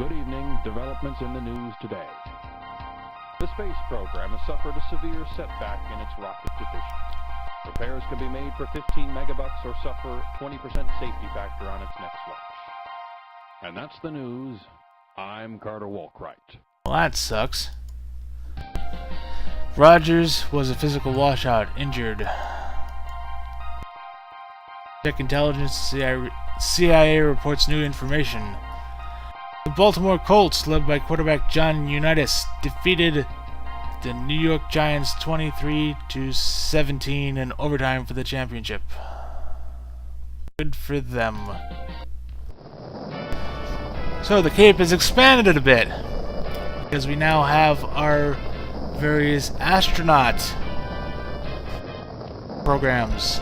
Good evening. Developments in the news today. The space program has suffered a severe setback in its rocket division. Repairs can be made for 15 megabucks or suffer 20% safety factor on its next launch. And that's the news. I'm Carter Walkwright. Well, that sucks. Rogers was a physical washout, injured. Check intelligence, CIA reports new information. The Baltimore Colts, led by quarterback John Unitas, defeated the New York Giants 23-17 in overtime for the championship. Good for them. So the Cape has expanded a bit, because we now have our various astronaut programs.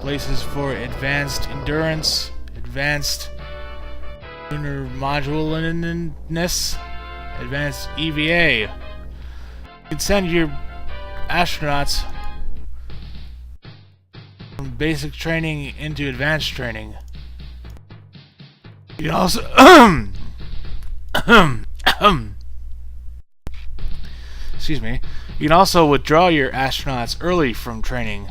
Places for advanced endurance, advanced lunar modularness, advanced EVA. You can send your astronauts from basic training into advanced training. You can also excuse me. You can also withdraw your astronauts early from training.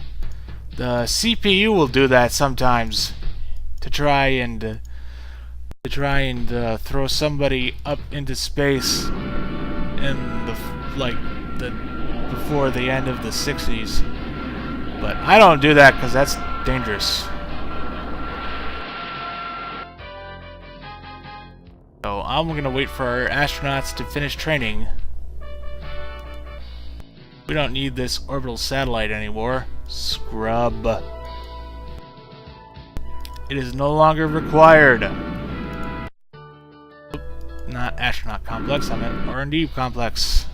The CPU will do that sometimes to try and throw somebody up into space in before the end of the 60s. But I don't do that because that's dangerous. So I'm gonna wait for our astronauts to finish training. We don't need this orbital satellite anymore. Scrub. It is no longer required. Not astronaut complex, I meant R&D complex.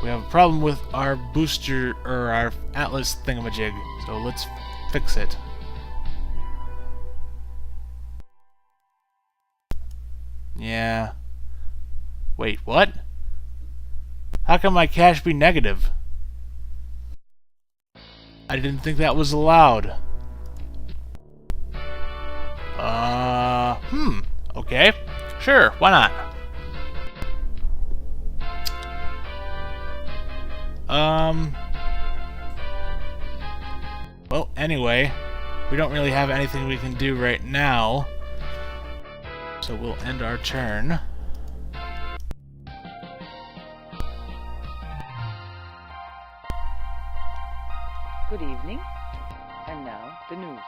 We have a problem with our booster, or our Atlas thingamajig, so let's fix it. Yeah. Wait, what? How can my cache be negative? I didn't think that was allowed. Okay. Sure, why not? Well, anyway, we don't really have anything we can do right now, so we'll end our turn. Good evening, and now the news.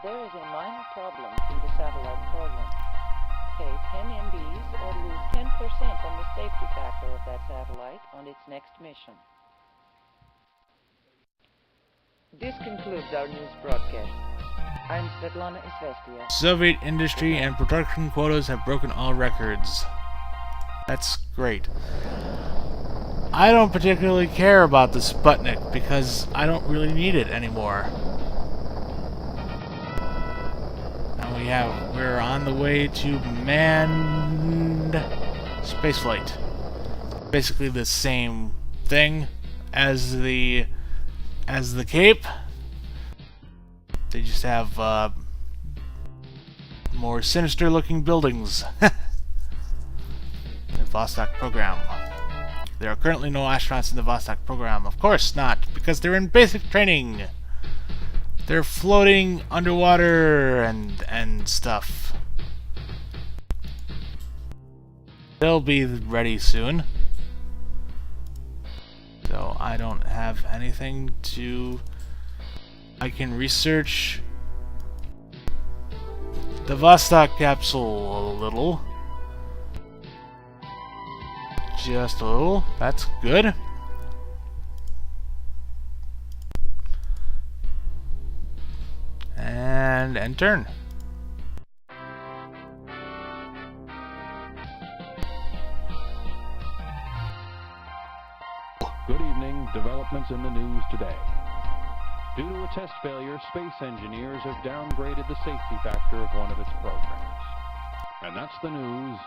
There is a minor problem in the satellite program. Pay 10 MBs or lose 10% on the safety factor of that satellite on its next mission. This concludes our news broadcast. I'm Svetlana Isvestia. Soviet industry and production quotas have broken all records. That's great. I don't particularly care about the Sputnik because I don't really need it anymore. Now we're on the way to manned spaceflight. Basically the same thing as the Cape. They just have more sinister looking buildings. The Vostok program. There are currently no astronauts in the Vostok program. Of course not, because they're in basic training. They're floating underwater and stuff. They'll be ready soon. So I don't have anything to... I can research the Vostok capsule a little. Just a little. That's good. And end turn. Good evening. Developments in the news today. Due to a test failure, space engineers have downgraded the safety factor of one of its programs. And that's the news.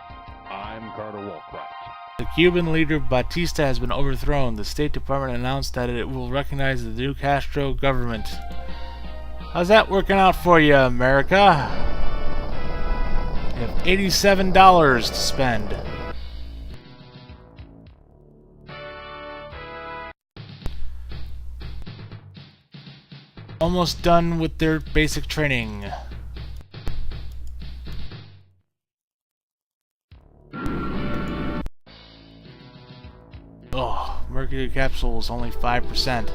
I'm Carter Walkwright. The Cuban leader Batista has been overthrown. The State Department announced that it will recognize the new Castro government. How's that working out for you, America? You have $87 to spend. Almost done with their basic training. Oh, Mercury capsule is only 5%.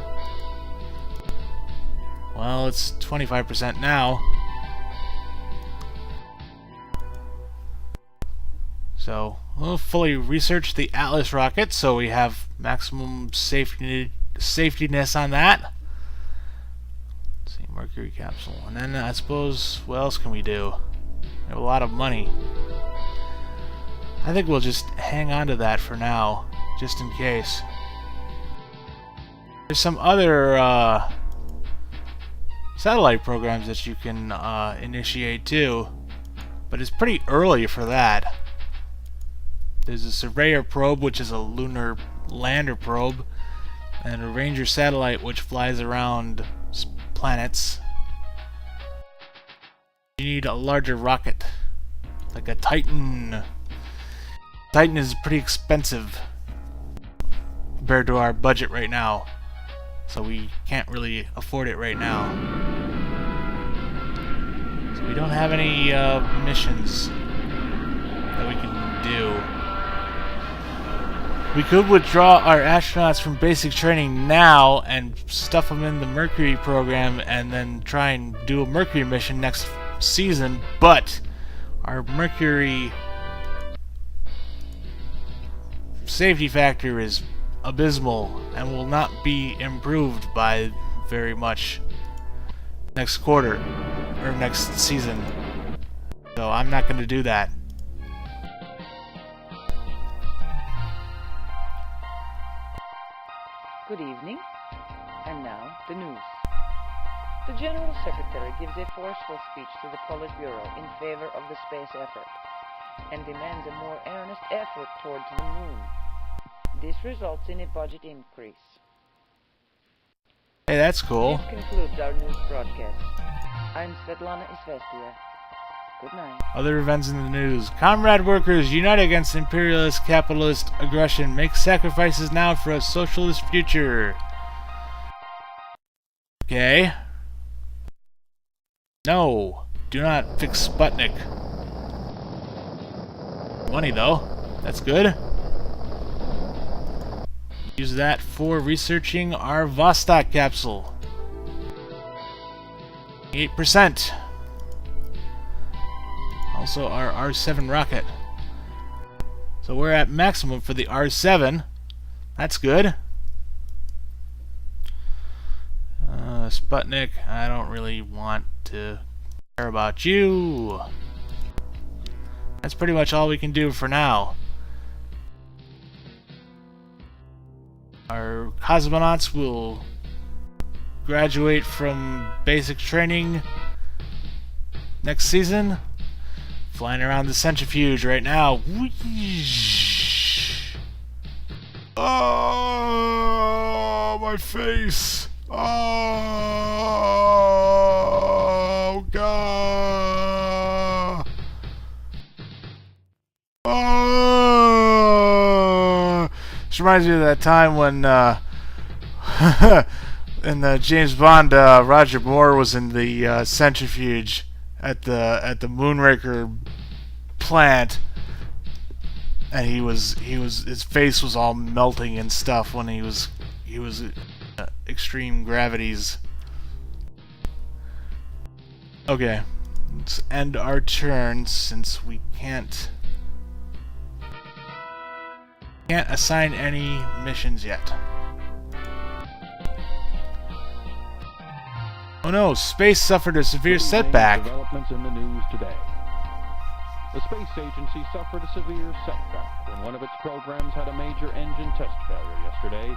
Well, it's 25% now. So, we'll fully research the Atlas rocket, so we have maximum safetiness on that. Let's see, Mercury capsule. And then I suppose, what else can we do? We have a lot of money. I think we'll just hang on to that for now, just in case. There's some other satellite programs that you can initiate too, but it's pretty early for that. There's a Surveyor probe, which is a lunar lander probe, and a Ranger satellite, which flies around planets. You need a larger rocket, like a Titan. Titan is pretty expensive compared to our budget right now, so we can't really afford it right now. So we don't have any missions that we can do. We could withdraw our astronauts from basic training now and stuff them in the Mercury program and then try and do a Mercury mission next season, but our Mercury safety factor is abysmal and will not be improved by very much next quarter or next season. So I'm not going to do that. Good evening. And now, the news. The General Secretary gives a forceful speech to the Politburo in favor of the space effort and demands a more earnest effort towards the moon. This results in a budget increase. Hey, that's cool. This concludes our news broadcast. I'm Svetlana Izvestia. Good night. Other events in the news. Comrade workers, unite against imperialist capitalist aggression. Make sacrifices now for a socialist future. Okay. No. Do not fix Sputnik. Money, though. That's good. Use that for researching our Vostok capsule. 8%. Also our R7 rocket. So we're at maximum for the R7. That's good. Sputnik, I don't really want to care about you. That's pretty much all we can do for now. Our cosmonauts will graduate from basic training next season. Flying around the centrifuge right now. Oh, my face. Oh, God. Oh. This reminds me of that time when in the James Bond, Roger Moore was in the centrifuge at the Moonraker plant, and his face was all melting and stuff when he was extreme gravities. Okay, let's end our turn since we can't assign any missions yet. Oh no, space suffered a severe setback. Developments in the news today. The space agency suffered a severe setback when one of its programs had a major engine test failure yesterday.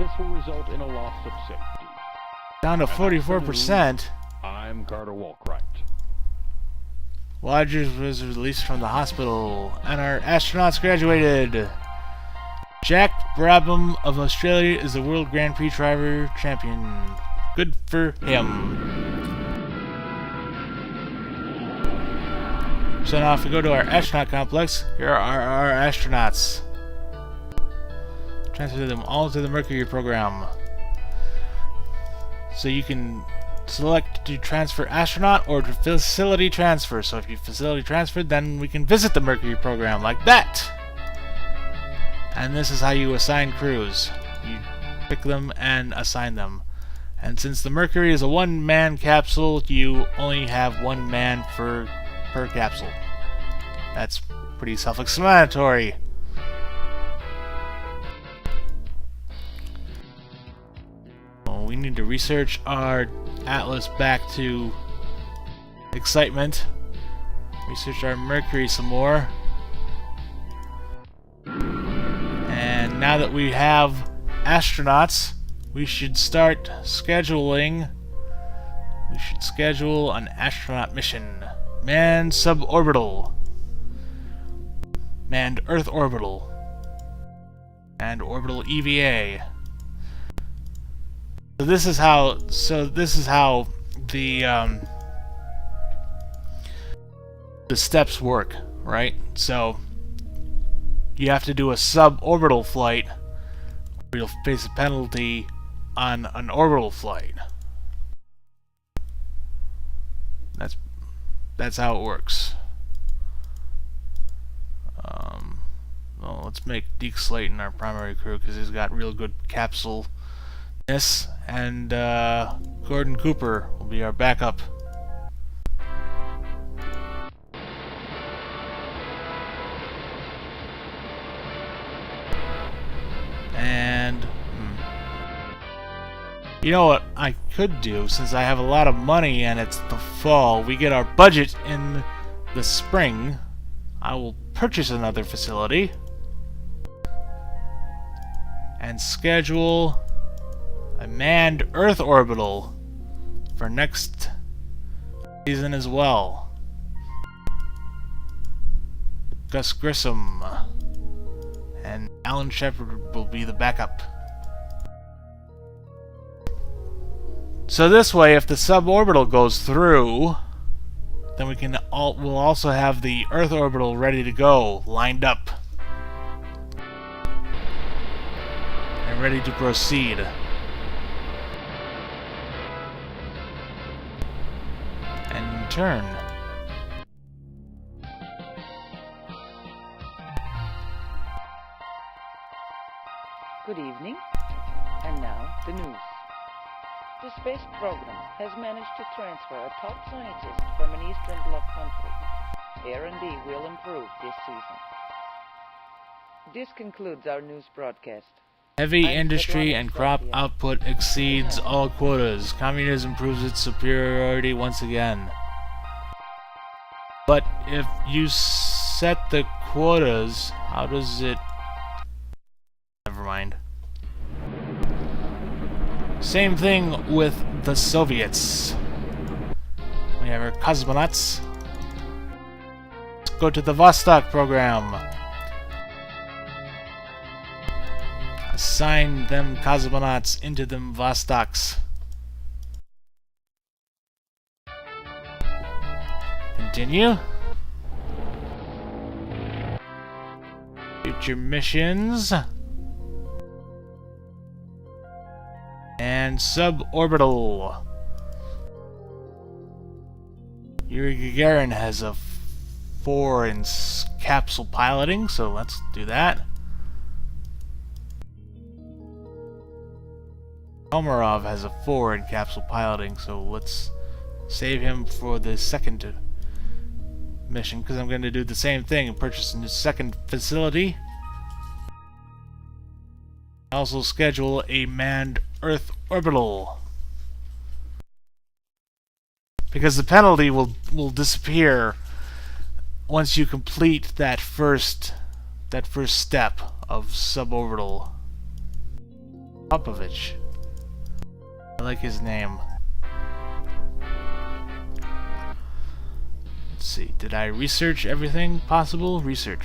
This will result in a loss of safety. Down to 44%. I'm Carter Walkwright. Rogers was released from the hospital, and our astronauts graduated. Jack Brabham of Australia is the World Grand Prix Driver Champion. Good for him. So now if we go to our astronaut complex, here are our astronauts. Transfer them all to the Mercury program. So you can select to transfer astronaut or to facility transfer. So if you facility transferred, then we can visit the Mercury program like that. And this is how you assign crews. You pick them and assign them. And since the Mercury is a one-man capsule, you only have one man per capsule. That's pretty self-explanatory. Well, we need to research our Atlas back to excitement. Research our Mercury some more. And now that we have astronauts, we should start scheduling. We should schedule an astronaut mission. Manned suborbital. Manned Earth orbital. And orbital EVA. So this is how the steps work, right? So you have to do a suborbital flight, or you'll face a penalty on an orbital flight. That's how it works. Well, let's make Deke Slayton our primary crew because he's got real good capsule-ness, and Gordon Cooper will be our backup. And you know what I could do, since I have a lot of money and it's the fall, we get our budget in the spring. I will purchase another facility and schedule a manned Earth orbital for next season as well. Gus Grissom and Alan Shepard will be the backup. So this way, if the suborbital goes through, then we'll also have the Earth orbital ready to go, lined up, and ready to proceed. And turn. Good evening. And now, the news. The space program has managed to transfer a top scientist from an Eastern Bloc country. R&D will improve this season. This concludes our news broadcast. Heavy industry and crop output exceeds all quotas. Communism proves its superiority once again. But if you set the quotas, how does it... Never mind. Same thing with the Soviets. We have our cosmonauts. Let's go to the Vostok program. Assign them cosmonauts into them Vostoks. Continue. Future missions. And suborbital. Yuri Gagarin has a 4 in capsule piloting, so let's do that. Komarov has a 4 in capsule piloting, so let's save him for the second mission, because I'm going to do the same thing and purchase a second facility. Also schedule a manned Earth orbital, because the penalty will disappear once you complete that first step of suborbital. Popovich, I like his name. Let's see, did I research everything possible? Research.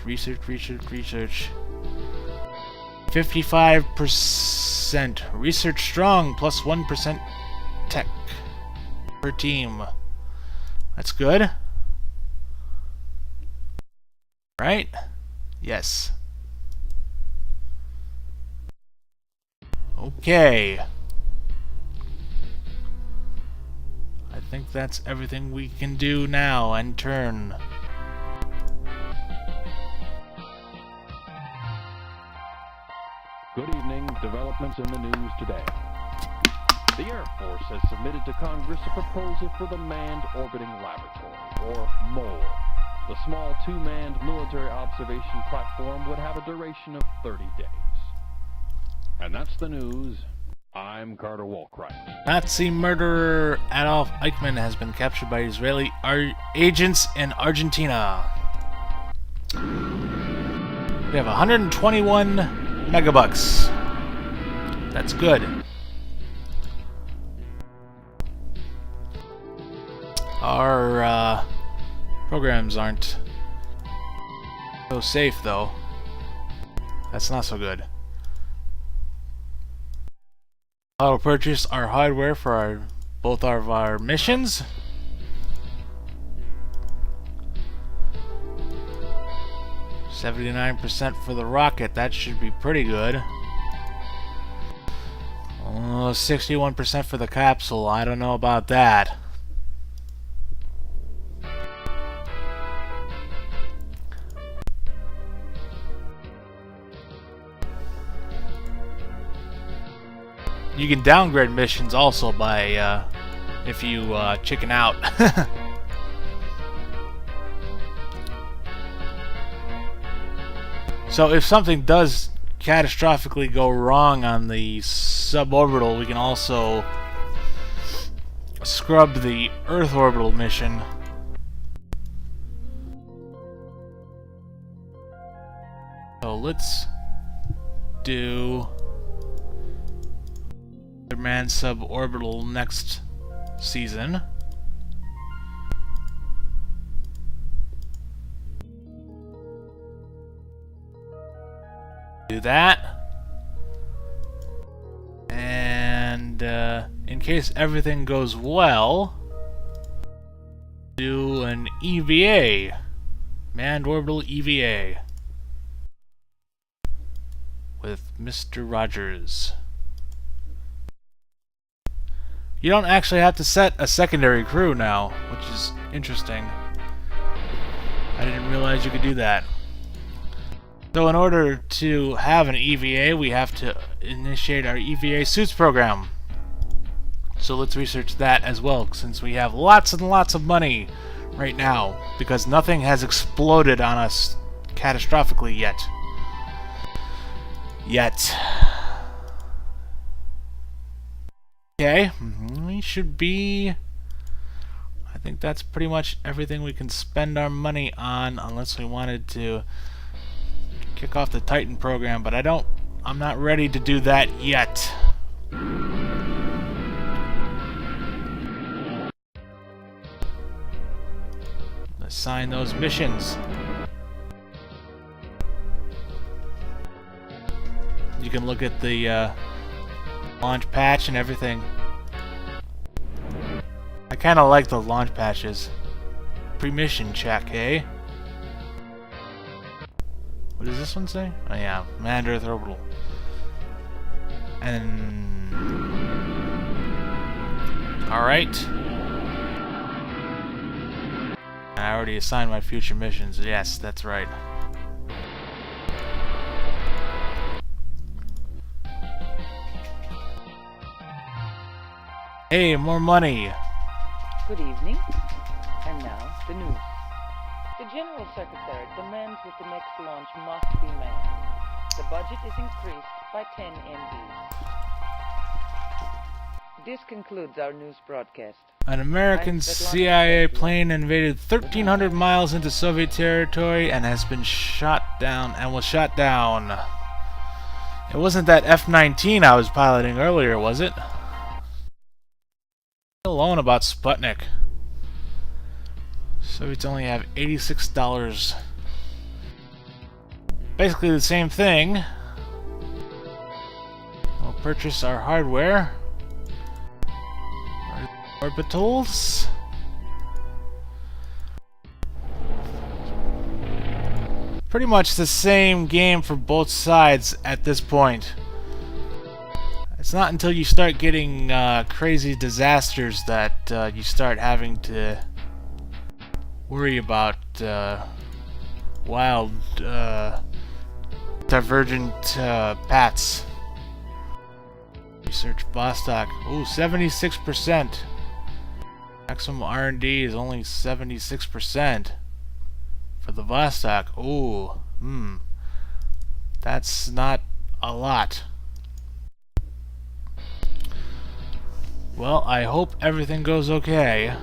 55% research strong, plus 1% tech per team. That's good. Right? Yes. Okay. I think that's everything we can do now and turn. Good evening. Developments in the news today. The Air Force has submitted to Congress a proposal for the Manned Orbiting Laboratory, or MOLE. The small two-manned military observation platform would have a duration of 30 days. And that's the news. I'm Carter Walkwright. Nazi murderer Adolf Eichmann has been captured by Israeli agents in Argentina. We have 121 megabucks. That's good. Our programs aren't so safe, though. That's not so good. Auto purchase our hardware for both of our missions. $79% for the rocket. That should be pretty good. 61% for the capsule. I don't know about that. You can downgrade missions also by if you chicken out. So if something does catastrophically go wrong on the suborbital, we can also scrub the Earth orbital mission. So let's do Man suborbital next season. Do that. And in case everything goes well, do an EVA. Manned orbital EVA. With Mr. Rogers. You don't actually have to set a secondary crew now, which is interesting. I didn't realize you could do that. So in order to have an EVA, we have to initiate our EVA suits program. So let's research that as well, since we have lots and lots of money right now, because nothing has exploded on us catastrophically yet. Okay, we should be... I think that's pretty much everything we can spend our money on, unless we wanted to kick off the Titan program, but I'm not ready to do that yet. Assign those missions. You can look at the launch patch and everything. I kinda like the launch patches. Pre-mission check, eh? What does this one say? Oh yeah, manned Earth orbital. And... alright. I already assigned my future missions. Yes, that's right. Hey, more money! Good evening. And now, the news. The General Secretary demands that the next launch must be manned. The budget is increased by 10 MB. This concludes our news broadcast. An American CIA plane invaded 1,300 miles into Soviet territory and has been shot down and was shot down. It wasn't that F-19 I was piloting earlier, was it? Alone about Sputnik. Soviets only have $86. Basically the same thing. purchase our hardware. Orbitals. Pretty much the same game for both sides at this point. It's not until you start getting crazy disasters that you start having to worry about wild, divergent paths. Research Vostok. Ooh, 76%. Maximum R&D is only 76% for the Vostok. Ooh, that's not a lot. Well, I hope everything goes okay.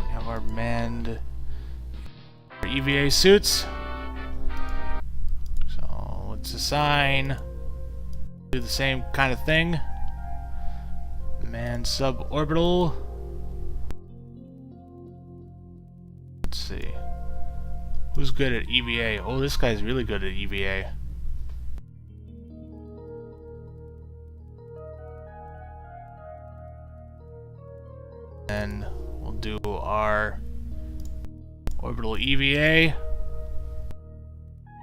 We have our manned EVA suits. So let's assign. Do the same kind of thing. Manned suborbital. Let's see. Who's good at EVA? Oh, this guy's really good at EVA. Then we'll do our orbital EVA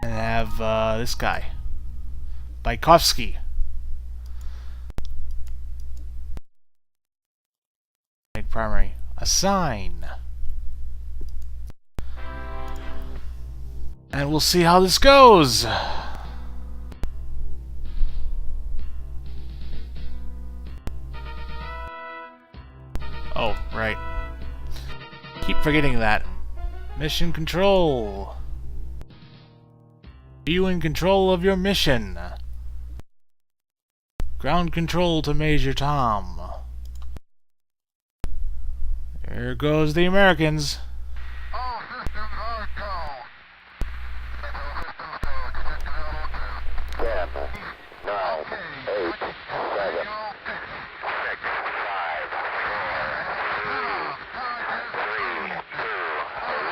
and have this guy, Bykovsky. Make primary. Assign. And we'll see how this goes. Oh, right. Keep forgetting that. Mission control. Are you in control of your mission? Ground control to Major Tom. There goes the Americans. All systems are go. 10, 9, 8, 7, 6, 5, 4, 3, 2,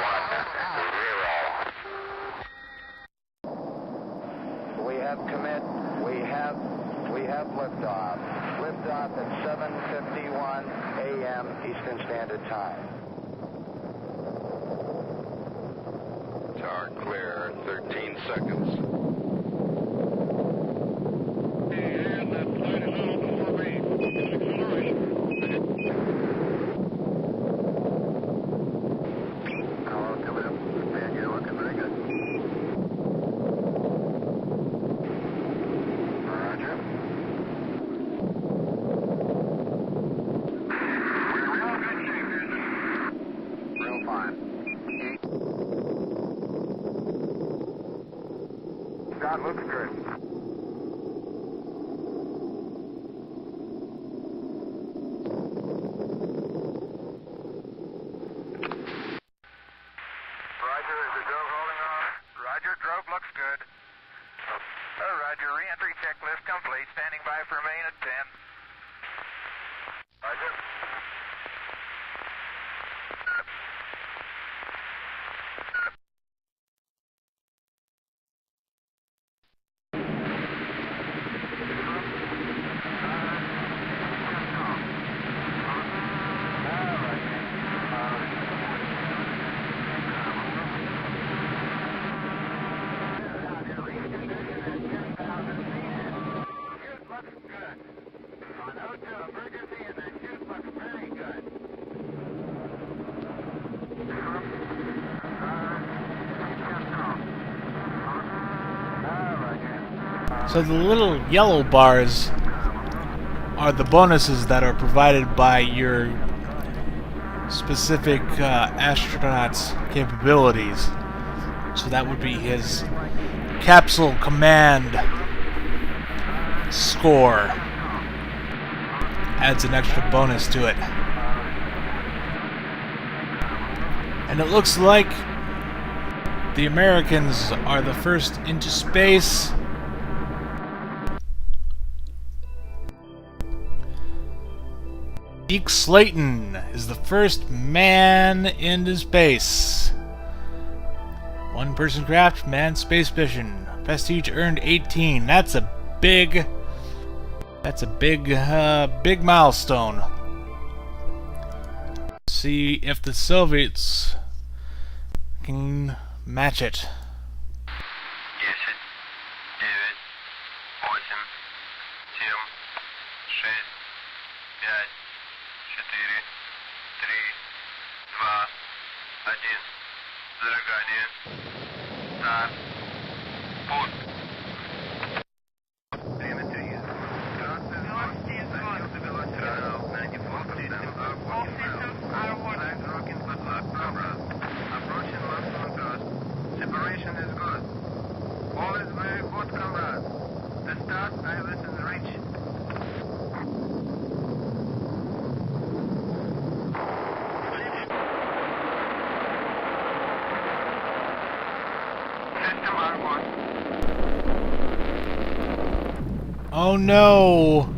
1, 0. We have commit. We have liftoff. Liftoff at 7:51 a.m. Eastern Standard Time. Tower clear, 13 seconds. And that flight is on before me. It's acceleration. Hello, come in. Man, you're looking very good. Roger. We're in real good shape here. Real fine. God looks good. Roger, is the drove holding on? Roger, drove looks good. Roger, re-entry checklist complete. Standing by for main at 10. Roger. So the little yellow bars are the bonuses that are provided by your specific astronaut's capabilities. So that would be his capsule command score. Adds an extra bonus to it. And it looks like the Americans are the first into space. Deke Slayton is the first man into space. One person craft, manned space mission. Prestige earned 18. That's a big That's a big milestone. See if the Soviets can match it. 5. Oh no!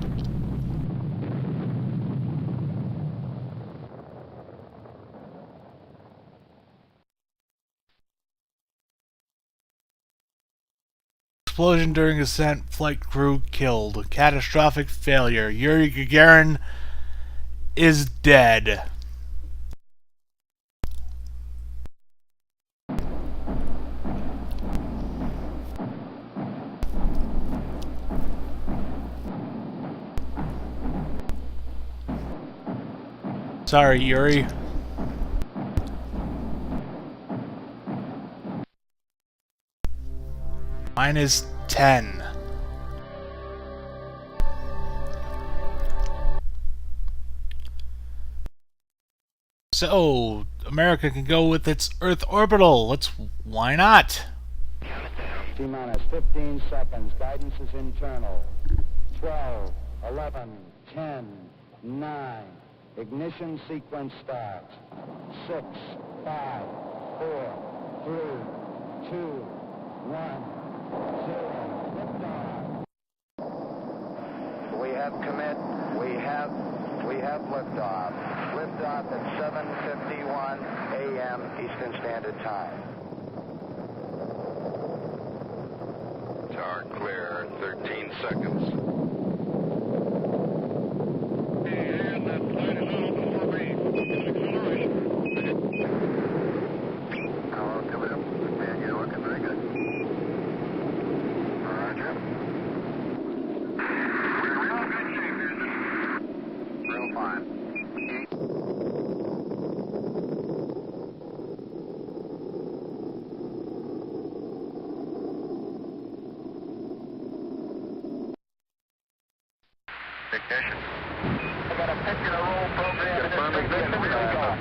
Explosion during ascent, flight crew killed. Catastrophic failure. Yuri Gagarin is dead. Sorry, Yuri. Minus 10. So, America can go with its Earth orbital. Why not? T-minus 15 seconds. Guidance is internal. 12, 11, 10, 9. Ignition sequence start. 6, 5, 4, 3, 2, 1. 0. Liftoff. We have commit. We have liftoff. Liftoff at 7:51 a.m. Eastern Standard Time. Tower clear, 13 seconds. And that flight is on before me. Acceleration. Hello, coming up. Man, you're looking very good. Roger. We're in real good shape here. Real fine. Ignition. I got a picture of roll program. Confirm ignition.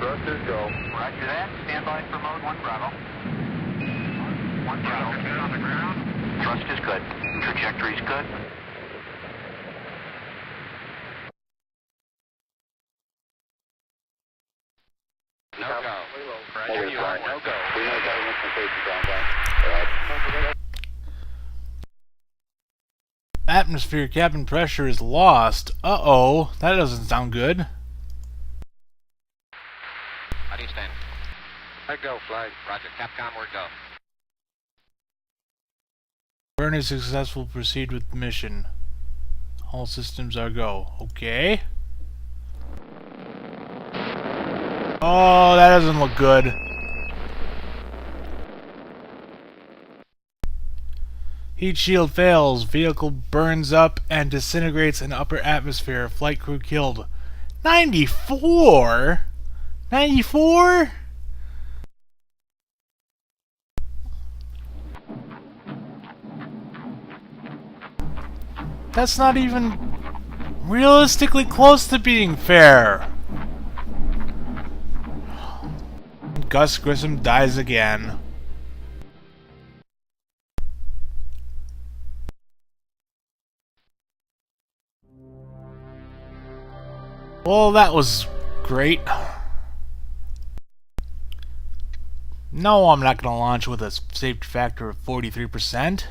Thrusters go. Roger that. Stand by for mode 1 Bravo. 1 Bravo. Get on the ground. Thrust is good. Trajectory is good. No go. Roger, You are no go. We know government communications on that. Atmosphere cabin pressure is lost. Uh-oh, that doesn't sound good. How do you stand? I go, flag. Roger. Capcom, word go. Burn is successful. Proceed with the mission. All systems are go. Okay. Oh, that doesn't look good. Heat shield fails. Vehicle burns up and disintegrates in upper atmosphere. Flight crew killed. 94? 94? That's not even realistically close to being fair. Gus Grissom dies again. Well, that was great. No, I'm not going to launch with a safety factor of 43%.